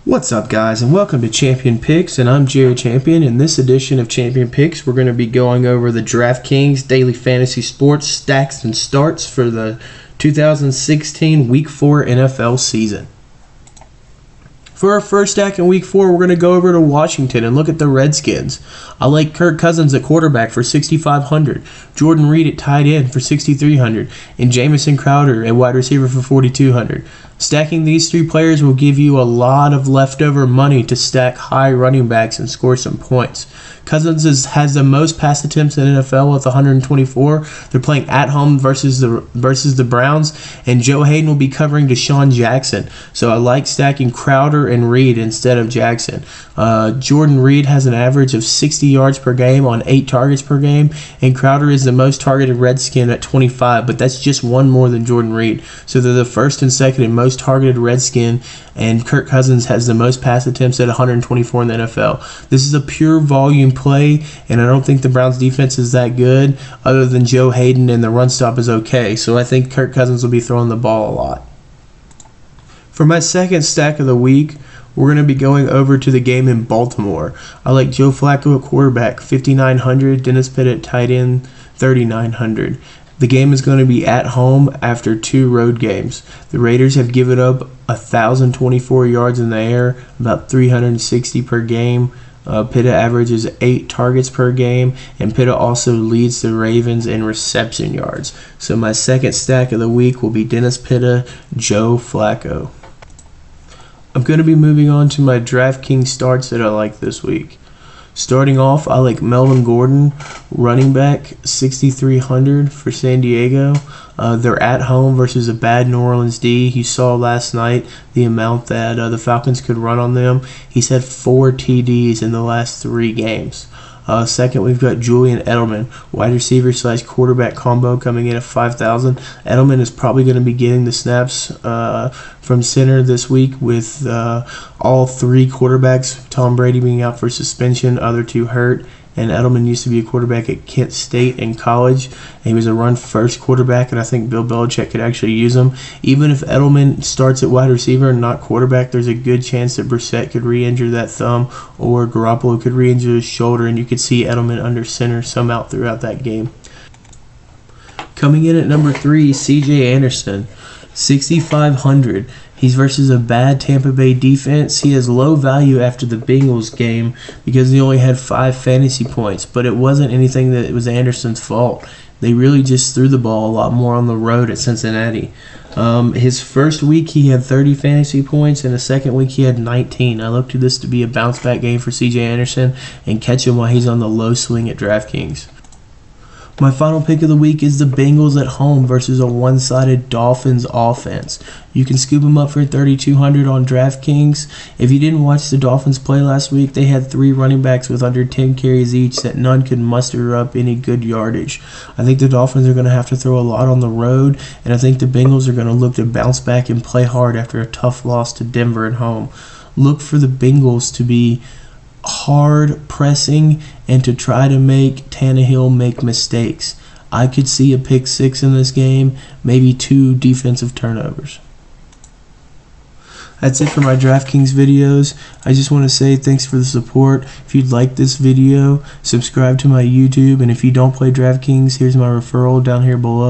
What's up, guys, and welcome to Champion Picks, and I'm Jerry Champion. In this edition of Champion Picks, we're going to be going over the DraftKings Daily Fantasy Sports Stacks and Starts for the 2016 Week 4 NFL season. For our first stack in Week 4, we're going to go over to Washington and look at the Redskins. I like Kirk Cousins at quarterback for $6,500, Jordan Reed at tight end for $6,300, and Jamison Crowder at wide receiver for $4,200. Stacking these three players will give you a lot of leftover money to stack high running backs and score some points. Cousins has the most pass attempts in the NFL with 124. They're playing at home versus the Browns, and Joe Hayden will be covering Deshaun Jackson. So I like stacking Crowder and Reed instead of Jackson. Jordan Reed has an average of 60 yards per game on 8 targets per game, and Crowder is the most targeted Redskin at 25, but that's just one more than Jordan Reed. So they're the first and second and most targeted Redskin, and Kirk Cousins has the most pass attempts at 124 in the NFL. This is a pure volume play, and I don't think the Browns defense is that good other than Joe Hayden, and the run stop is okay. So I think Kirk Cousins will be throwing the ball a lot. For my second stack of the week, we're going to be going over to the game in Baltimore. I like Joe Flacco at quarterback, $5,900, Dennis Pitt at tight end, $3,900. The game is going to be at home after 2 road games. The Raiders have given up 1,024 yards in the air, about 360 per game. Pitta averages 8 targets per game, and Pitta also leads the Ravens in reception yards. So my second stack of the week will be Dennis Pitta, Joe Flacco. I'm going to be moving on to my DraftKings starts that I like this week. Starting off, I like Melvin Gordon, running back, $6,300 for San Diego. They're at home versus a bad New Orleans D. You saw last night the amount that the Falcons could run on them. He's had 4 TDs in the last 3 games. Second, we've got Julian Edelman, wide receiver / quarterback combo coming in at $5,000. Edelman is probably going to be getting the snaps from center this week with all 3 quarterbacks, Tom Brady being out for suspension, other 2 hurt. And Edelman used to be a quarterback at Kent State in college. He was a run-first quarterback, and I think Bill Belichick could actually use him. Even if Edelman starts at wide receiver and not quarterback, there's a good chance that Brissett could re-injure that thumb, or Garoppolo could re-injure his shoulder, and you could see Edelman under center some out throughout that game. Coming in at number 3, C.J. Anderson, $6,500. He's versus a bad Tampa Bay defense. He has low value after the Bengals game because he only had 5 fantasy points, but it wasn't anything that was Anderson's fault. They really just threw the ball a lot more on the road at Cincinnati. His first week he had 30 fantasy points, and the second week he had 19. I look to this to be a bounce-back game for C.J. Anderson and catch him while he's on the low swing at DraftKings. My final pick of the week is the Bengals at home versus a one-sided Dolphins offense. You can scoop them up for $3,200 on DraftKings. If you didn't watch the Dolphins play last week, they had 3 running backs with under 10 carries each that none could muster up any good yardage. I think the Dolphins are going to have to throw a lot on the road, and I think the Bengals are going to look to bounce back and play hard after a tough loss to Denver at home. Look for the Bengals to be hard pressing and to try to make Tannehill make mistakes. I could see a pick 6 in this game, maybe 2 defensive turnovers. That's it for my DraftKings videos. I just want to say thanks for the support. If you'd like this video, subscribe to my YouTube, and if you don't play DraftKings, here's my referral down here below.